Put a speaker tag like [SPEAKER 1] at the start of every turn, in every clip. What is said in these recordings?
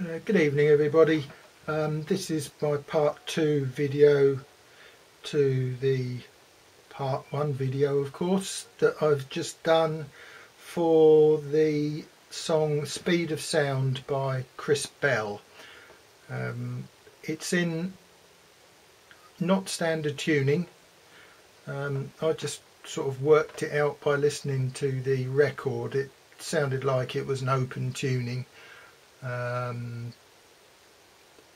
[SPEAKER 1] Good evening everybody. This is my part 2 video to the part 1 video, of course, that I've just done for the song Speed of Sound by Chris Bell. It's in not standard tuning. I just sort of worked it out by listening to the record. It sounded like it was an open tuning.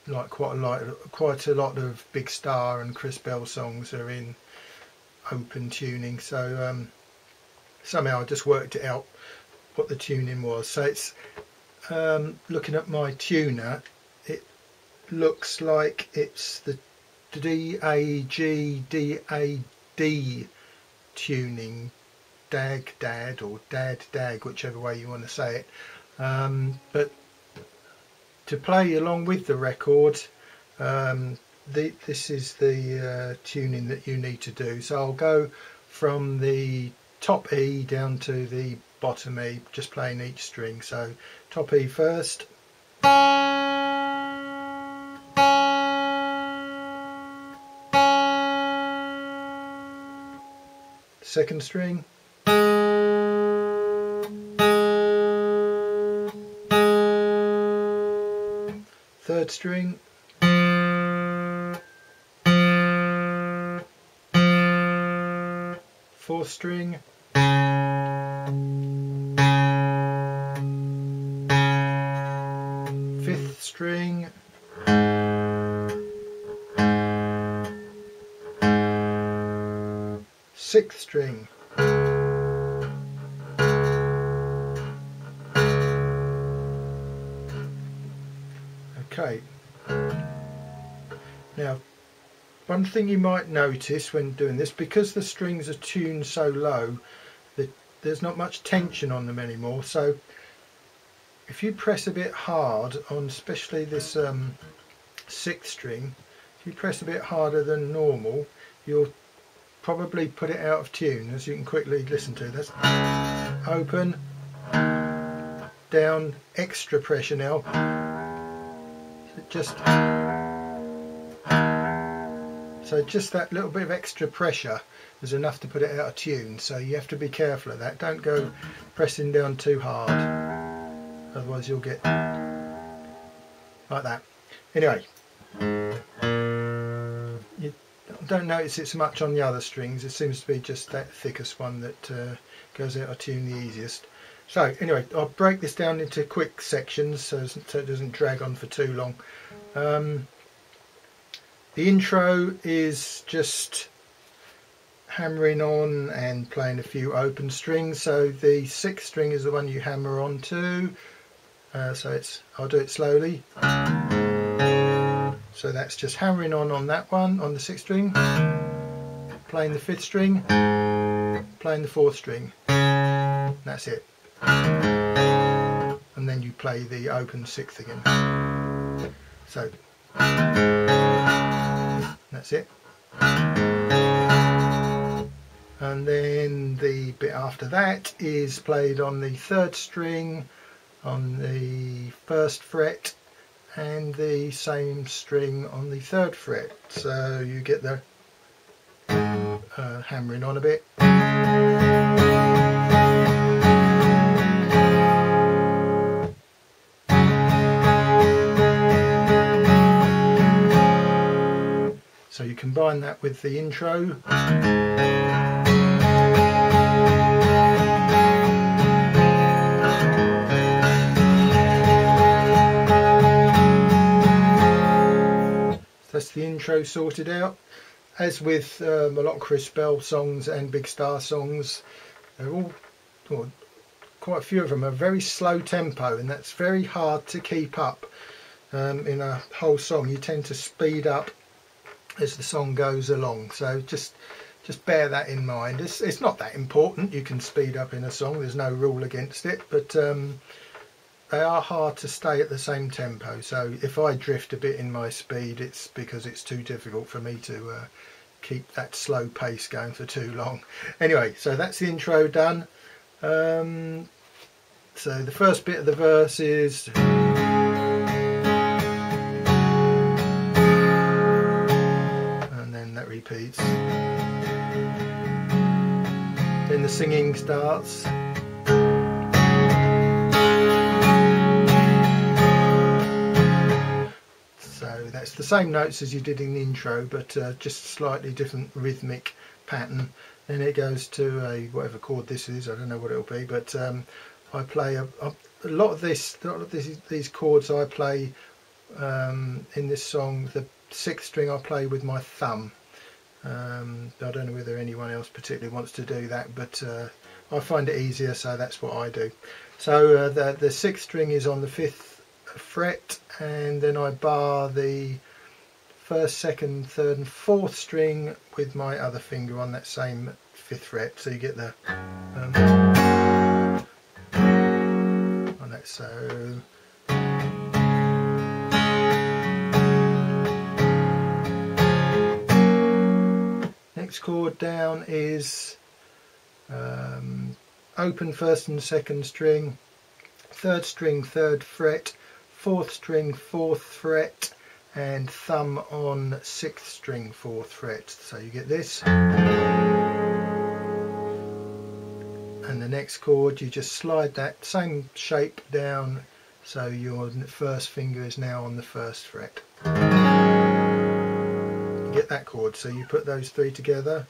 [SPEAKER 1] Like quite a lot of Big Star and Chris Bell songs are in open tuning, so somehow I just worked it out what the tuning was. So it's looking at my tuner, it looks like it's the D-A-G-D-A-D tuning, dag-dad or dad-dag, whichever way you want to say it. But to play along with the record, this is the tuning that you need to do. So I'll go from the top E down to the bottom E, just playing each string. So top E first, second string, third string, fourth string, fifth string, sixth string, okay. Now, one thing you might notice when doing this, because the strings are tuned so low that there's not much tension on them anymore, so if you press a bit hard on especially this sixth string, if you press a bit harder than normal, you'll probably put it out of tune, as you can quickly listen to. That's open, down, extra pressure now. So just that little bit of extra pressure is enough to put it out of tune, so you have to be careful of that. Don't go pressing down too hard, otherwise you'll get like that. Anyway, you don't notice it so much on the other strings. It seems to be just that thickest one that goes out of tune the easiest. So anyway, I'll break this down into quick sections so it doesn't drag on for too long. The intro is just hammering on and playing a few open strings. So the sixth string is the one you hammer on to. I'll do it slowly. So that's just hammering on that one, on the sixth string, playing the fifth string, playing the fourth string. That's it. And then you play the open sixth again. So that's it. And then the bit after that is played on the third string, on the first fret, and the same string on the third fret. So you get the hammering on a bit. So you combine that with the intro. That's the intro sorted out. As with a lot of Chris Bell songs and Big Star songs, they're all, well, quite a few of them are very slow tempo, and that's very hard to keep up in a whole song. You tend to speed up as the song goes along, so just bear that in mind. It's not that important. You can speed up in a song, there's no rule against it, but they are hard to stay at the same tempo. So if I drift a bit in my speed, it's because it's too difficult for me to keep that slow pace going for too long. Anyway, so that's the intro done. So the first bit of the verse is repeats. Then the singing starts. So that's the same notes as you did in the intro, but just slightly different rhythmic pattern. Then it goes to a whatever chord this is, I don't know what it'll be, but I play a lot of these chords I play in this song. The 6th string I play with my thumb. I don't know whether anyone else particularly wants to do that, but I find it easier, so that's what I do. So the 6th string is on the 5th fret, and then I bar the 1st, 2nd, 3rd and 4th string with my other finger on that same 5th fret, so you get the on that. So next chord down is open 1st and 2nd string, 3rd string 3rd fret, 4th string 4th fret, and thumb on 6th string 4th fret. So you get this. And the next chord, you just slide that same shape down, so your 1st finger is now on the 1st fret. You get that chord, so you put those 3 together.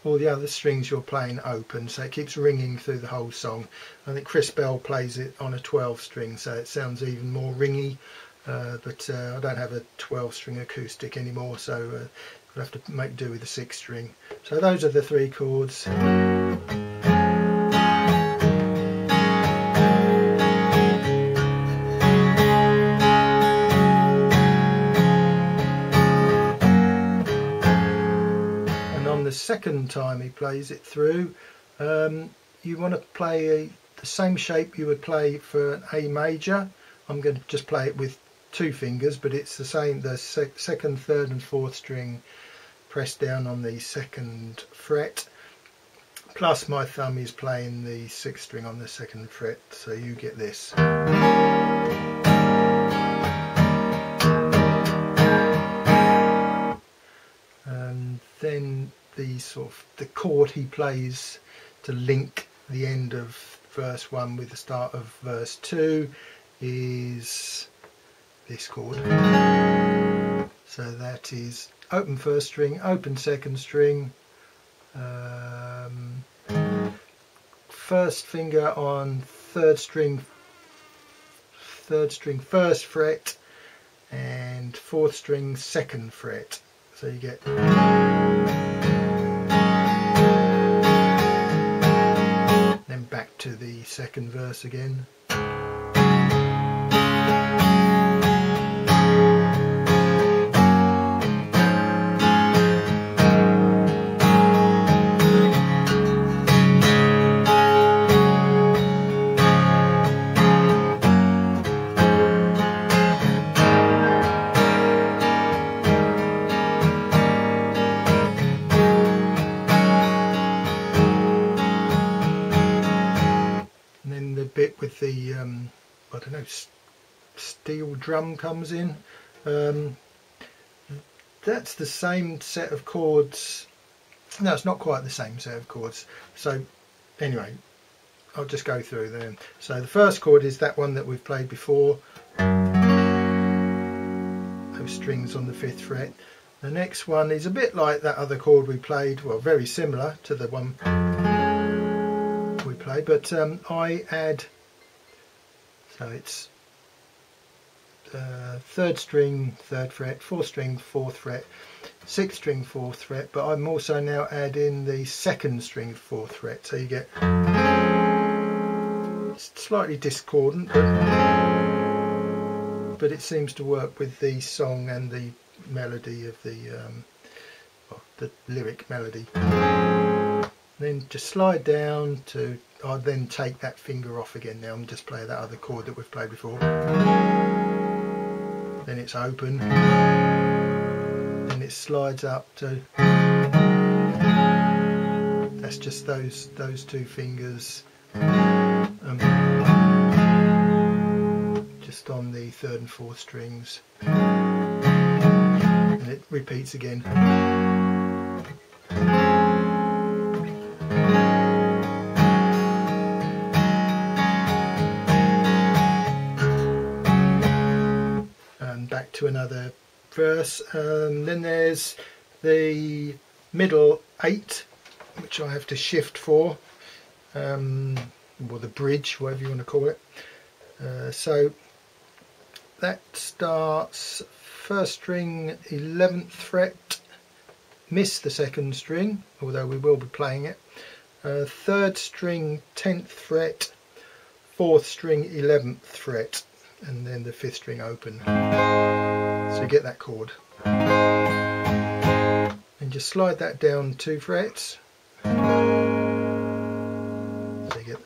[SPEAKER 1] All the other strings you're playing open, so it keeps ringing through the whole song. I think Chris Bell plays it on a 12 string, so it sounds even more ringy, but I don't have a 12 string acoustic anymore, so I'll have to make do with the 6 string. So those are the 3 chords. The second time he plays it through, you want to play the same shape you would play for an A major. I'm going to just play it with 2 fingers, but it's the same, the 2nd, 3rd and 4th string pressed down on the 2nd fret, plus my thumb is playing the 6th string on the 2nd fret, so you get this. And then the chord he plays to link the end of verse 1 with the start of verse 2 is this chord. So that is open 1st string, open 2nd string, 1st finger on 3rd string 1st fret, and 4th string 2nd fret. So you get then back to the 2nd verse again. Bit with the I don't know, steel drum comes in. That's the same set of chords. No, it's not quite the same set of chords. So anyway, I'll just go through them. So the first chord is that one that we've played before, those strings on the 5th fret. The next one is a bit like that other chord we played, well, very similar to the one we play, but I add, so it's 3rd string 3rd fret, 4th string 4th fret, 6th string 4th fret, but I'm also now adding the 2nd string 4th fret, so you get slightly discordant, but it seems to work with the song and the melody of the lyric melody. Then just slide down to, I'll then take that finger off again now and just play that other chord that we've played before. Then it's open, then it slides up to, that's just those 2 fingers, just on the 3rd and 4th strings, and it repeats again. And back to another verse. Then there's the middle 8, which I have to shift for, or the bridge, whatever you want to call it. So that starts 1st string 11th fret, miss the 2nd string, although we will be playing it, 3rd string 10th fret, 4th string 11th fret, and then the 5th string open. So you get that chord. And just slide that down 2 frets. So you get.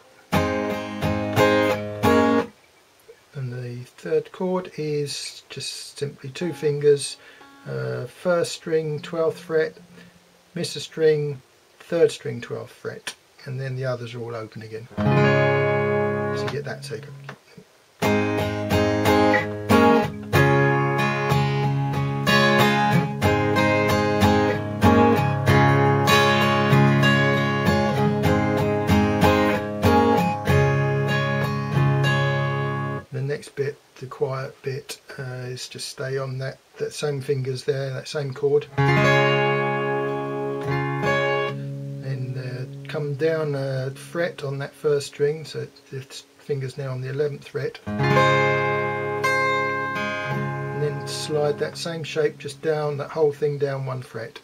[SPEAKER 1] And the 3rd chord is just simply 2 fingers, 1st string 12th fret, miss a string, 3rd string 12th fret, and then the others are all open again. So you get that second. Bit, the quiet bit, is just stay on that same fingers there, that same chord, and come down a fret on that 1st string, so the fingers now on the 11th fret, and then slide that same shape just down, that whole thing down 1 fret.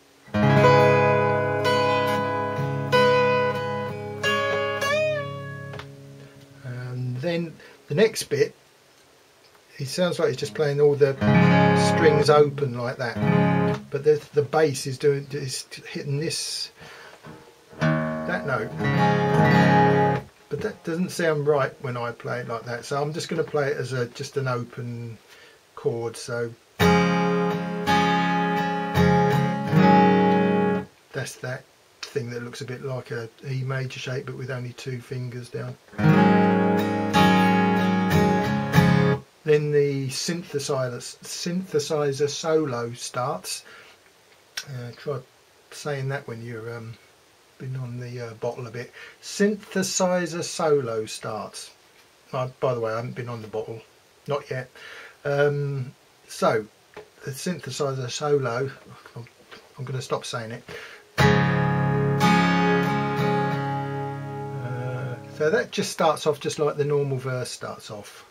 [SPEAKER 1] And then the next bit, it sounds like he's just playing all the strings open like that, but the bass is hitting that note, but that doesn't sound right when I play it like that. So I'm just going to play it as just an open chord. So that's that thing that looks a bit like a E major shape, but with only 2 fingers down. Then the synthesizer solo starts. Try saying that when you're been on the bottle a bit. Synthesizer solo starts. By the way, I haven't been on the bottle, not yet. So the synthesizer solo, I'm going to stop saying it. So that just starts off just like the normal verse starts off.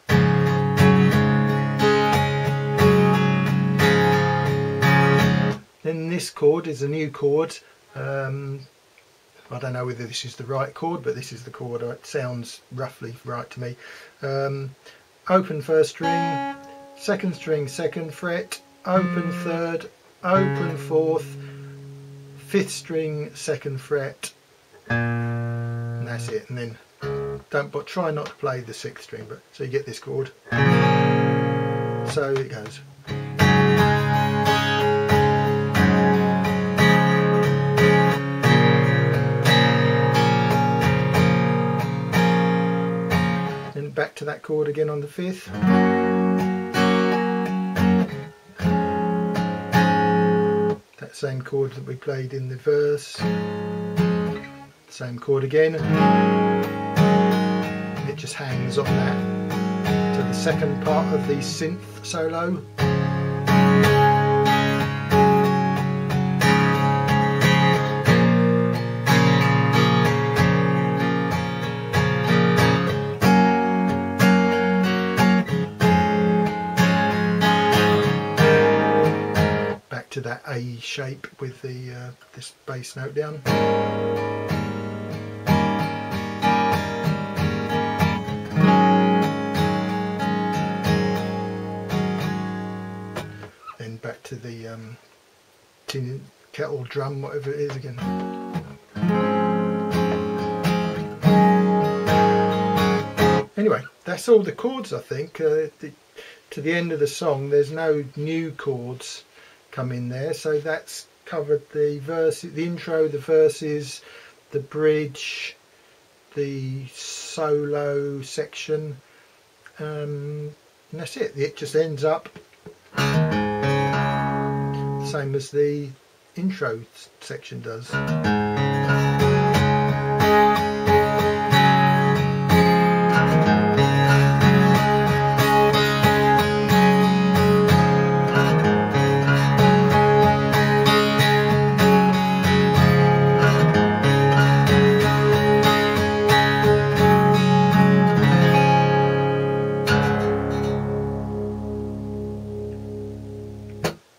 [SPEAKER 1] Then this chord is a new chord. I don't know whether this is the right chord, but this is the chord. It sounds roughly right to me. Open 1st string, 2nd string 2nd fret, open 3rd, open 4th, 5th string 2nd fret, and that's it. And then try not to play the 6th string, but so you get this chord. So it goes. Back to that chord again on the 5th. That same chord that we played in the verse. Same chord again. It just hangs on that to the 2nd part of the synth solo. To that A shape with the this bass note down. Then back to the tin kettle drum, whatever it is again. Anyway, that's all the chords, I think. To the end of the song, there's no new chords come in there, so that's covered the verse, the intro, the verses, the bridge, the solo section. and that's it. It just ends up the same as the intro section does.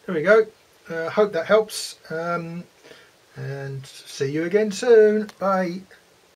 [SPEAKER 1] There we go. Hope that helps, and see you again soon. Bye.